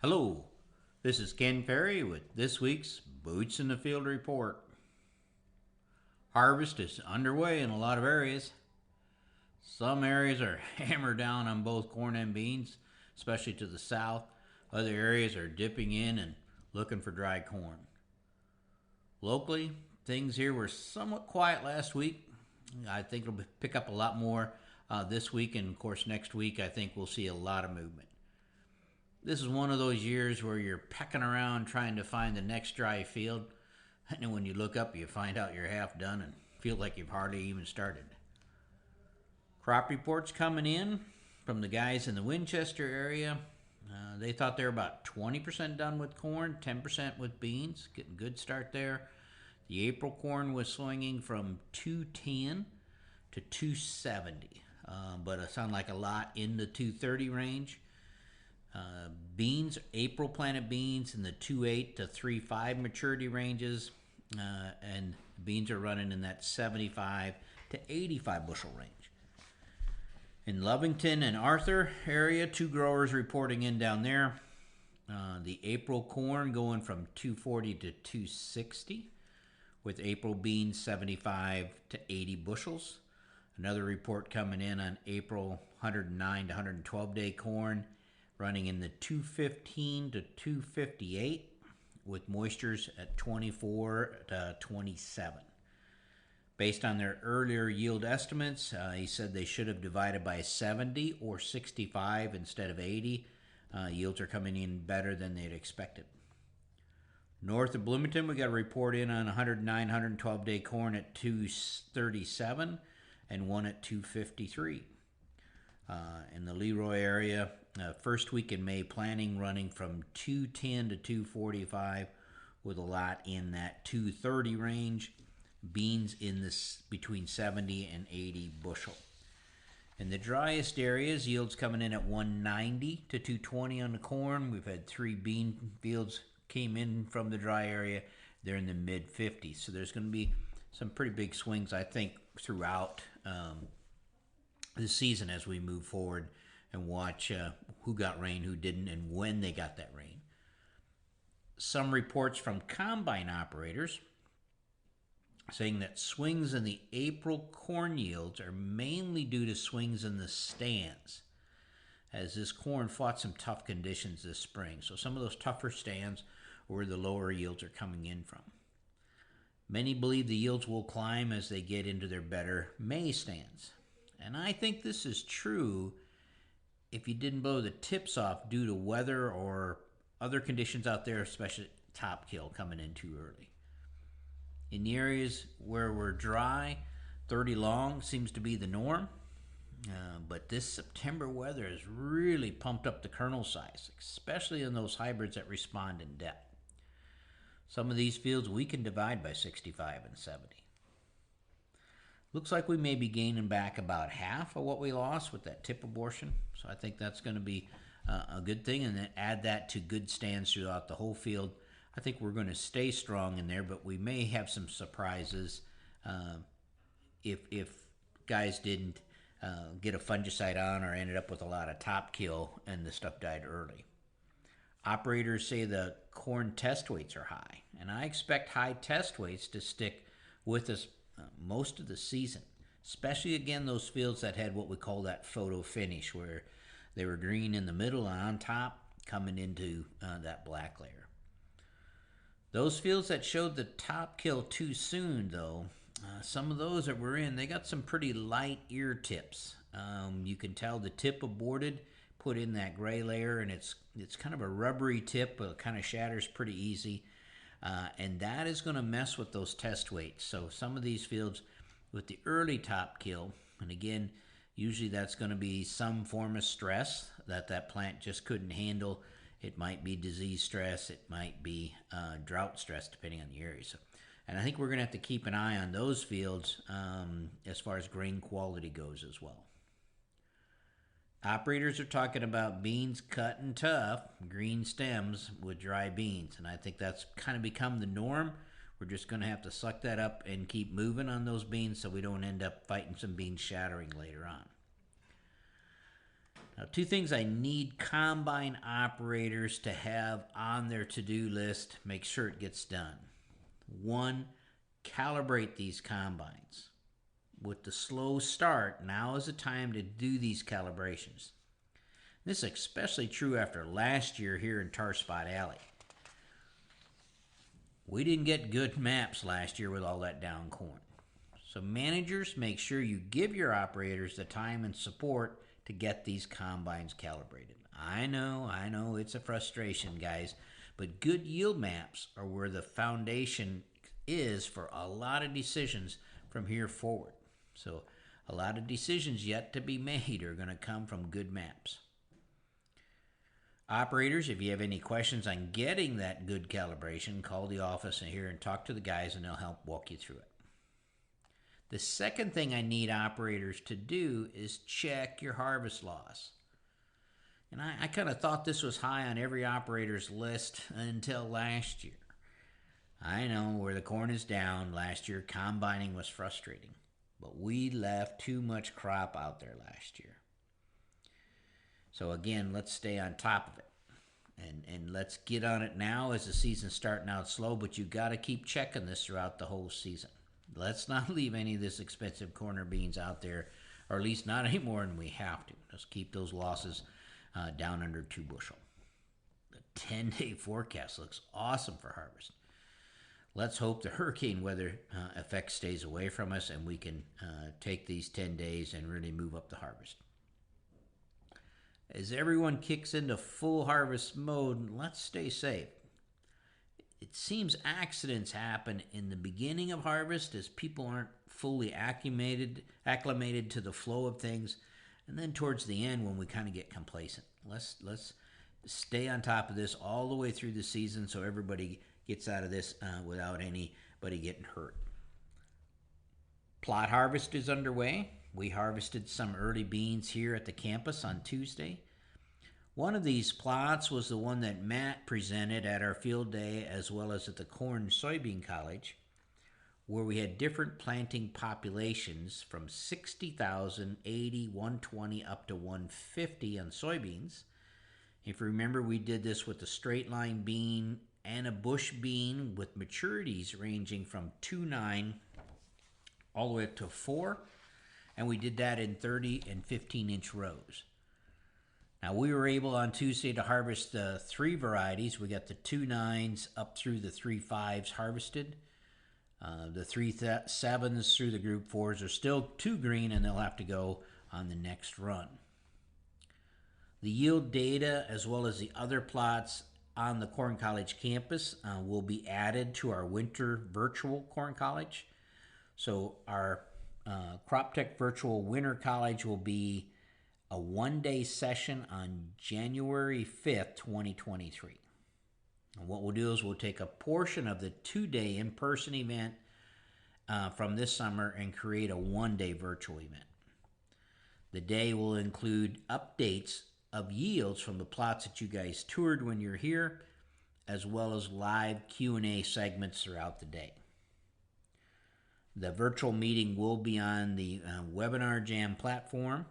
Hello, this is Ken Ferry with this week's Boots in the Field report. Harvest is underway in a lot of areas. Some areas are hammered down on both corn and beans, especially to the south. Other areas are dipping in and looking for dry corn. Locally, things here were somewhat quiet last week. I think it'll pick up a lot more this week, and of course, next week, I think we'll see a lot of movement. This is one of those years where you're pecking around trying to find the next dry field, and then when you look up, you find out you're half done and feel like you've hardly even started. Crop reports coming in from the guys in the Winchester area. They thought they were about 20% done with corn, 10% with beans. Getting a good start there. The April corn was swinging from 210 to 270, but it sounded like a lot in the 230 range. Beans, April planted beans in the 2.8 to 3.5 maturity ranges, and beans are running in that 75 to 85 bushel range. In Lovington and Arthur area, two growers reporting in down there. The April corn going from 240 to 260, with April beans 75 to 80 bushels. Another report coming in on April 109 to 112 day corn, running in the 215 to 258, with moistures at 24 to 27. Based on their earlier yield estimates, he said they should have divided by 70 or 65 instead of 80. Yields are coming in better than they'd expected. North of Bloomington, we got a report in on 109, 112 day corn at 237 and one at 253. In the Leroy area, first week in May planting running from 210 to 245, with a lot in that 230 range. Beans in this between 70 and 80 bushel. In the driest areas, yields coming in at 190 to 220 on the corn. We've had 3 bean fields came in from the dry area. They're in the mid 50s. So there's going to be some pretty big swings, I think, throughout the season as we move forward and watch who got rain, who didn't, and when they got that rain. Some reports from combine operators saying that swings in the April corn yields are mainly due to swings in the stands, as this corn fought some tough conditions this spring. So some of those tougher stands are where the lower yields are coming in from. Many believe the yields will climb as they get into their better May stands. And I think this is true if you didn't blow the tips off due to weather or other conditions out there, especially top kill coming in too early. In the areas where we're dry, 30 long seems to be the norm. But this September weather has really pumped up the kernel size, especially in those hybrids that respond in depth. Some of these fields we can divide by 65 and 70. Looks like we may be gaining back about half of what we lost with that tip abortion. So I think that's going to be a good thing. And then add that to good stands throughout the whole field. I think we're going to stay strong in there, but we may have some surprises if guys didn't get a fungicide on or ended up with a lot of top kill and the stuff died early. Operators say the corn test weights are high, and I expect high test weights to stick with us most of the season, especially again those fields that had what we call that photo finish, where they were green in the middle and on top coming into that black layer. Those fields that showed the top kill too soon, though, some of those that were in, they got some pretty light ear tips. You can tell the tip aborted, put in that gray layer, and it's kind of a rubbery tip, but it kind of shatters pretty easy. And that is going to mess with those test weights. So some of these fields with the early top kill, and again, usually that's going to be some form of stress that plant just couldn't handle. It might be disease stress. It might be drought stress, depending on the area. So, and I think we're going to have to keep an eye on those fields as far as grain quality goes as well. Operators are talking about beans cut and tough, green stems with dry beans. And I think that's kind of become the norm. We're just going to have to suck that up and keep moving on those beans so we don't end up fighting some beans shattering later on. Now, two things I need combine operators to have on their to-do list, make sure it gets done. One, calibrate these combines. With the slow start, now is the time to do these calibrations. This is especially true after last year here in Tar Spot Alley. We didn't get good maps last year with all that down corn. So managers, make sure you give your operators the time and support to get these combines calibrated. I know, it's a frustration, guys, but good yield maps are where the foundation is for a lot of decisions from here forward. So a lot of decisions yet to be made are going to come from good maps. Operators, if you have any questions on getting that good calibration, call the office in here and talk to the guys and they'll help walk you through it. The second thing I need operators to do is check your harvest loss. And I kind of thought this was high on every operator's list until last year. I know where the corn is down, last year combining was frustrating, but we left too much crop out there last year. So again, let's stay on top of it. And let's get on it now as the season's starting out slow, but you got to keep checking this throughout the whole season. Let's not leave any of this expensive corn or beans out there, or at least not any more than we have to. Let's keep those losses down under 2 bushel. The 10-day forecast looks awesome for harvest. Let's hope the hurricane weather effect stays away from us and we can take these 10 days and really move up the harvest. As everyone kicks into full harvest mode, let's stay safe. It seems accidents happen in the beginning of harvest as people aren't fully acclimated to the flow of things, and then towards the end when we kind of get complacent. Let's stay on top of this all the way through the season so everybody gets out of this without anybody getting hurt. Plot harvest is underway. We harvested some early beans here at the campus on Tuesday. One of these plots was the one that Matt presented at our field day as well as at the Corn Soybean College, where we had different planting populations from 60,000, 80, 120 up to 150 on soybeans. If you remember, we did this with a straight line bean and a bush bean with maturities ranging from 2.9 all the way up to 4. And we did that in 30 and 15-inch rows. Now, we were able on Tuesday to harvest 3 varieties. We got the 2.9s up through the 3.5s harvested. The 3.7s through the group 4s are still too green and they'll have to go on the next run. The yield data as well as the other plots on the Corn College campus will be added to our winter virtual Corn College. So our Crop Tech Virtual Winter College will be a 1-day session on January 5th, 2023. And what we'll do is we'll take a portion of the 2-day in-person event from this summer and create a 1-day virtual event. The day will include updates of yields from the plots that you guys toured when you're here, as well as live Q&A segments throughout the day. The virtual meeting will be on the Webinar Jam platform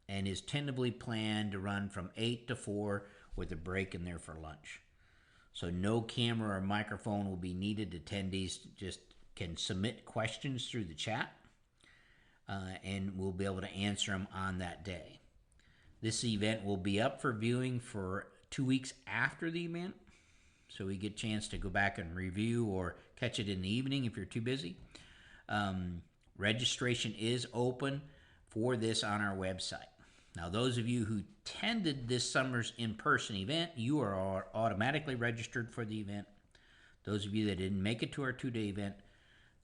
and is tentatively planned to run from 8 to 4 with a break in there for lunch. So no camera or microphone will be needed. Attendees just can submit questions through the chat and we'll be able to answer them on that day. This event will be up for viewing for 2 weeks after the event, so we get a chance to go back and review or catch it in the evening if you're too busy. Registration is open for this on our website. Now, those of you who attended this summer's in-person event, you are automatically registered for the event. Those of you that didn't make it to our 2-day event,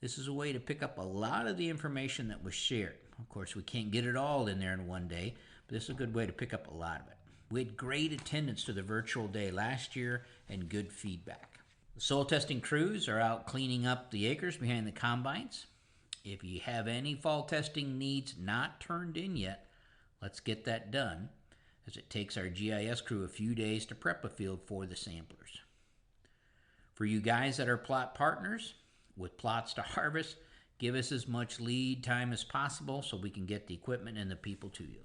this is a way to pick up a lot of the information that was shared. Of course, we can't get it all in there in one day, but this is a good way to pick up a lot of it. We had great attendance to the virtual day last year and good feedback. The soil testing crews are out cleaning up the acres behind the combines. If you have any fall testing needs not turned in yet, let's get that done, as it takes our GIS crew a few days to prep a field for the samplers. For you guys that are plot partners with plots to harvest, give us as much lead time as possible so we can get the equipment and the people to you.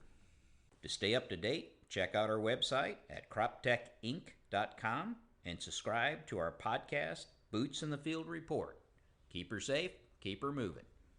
To stay up to date, Check out our website at croptechinc.com and subscribe to our podcast, Boots in the Field Report. Keep her safe, keep her moving.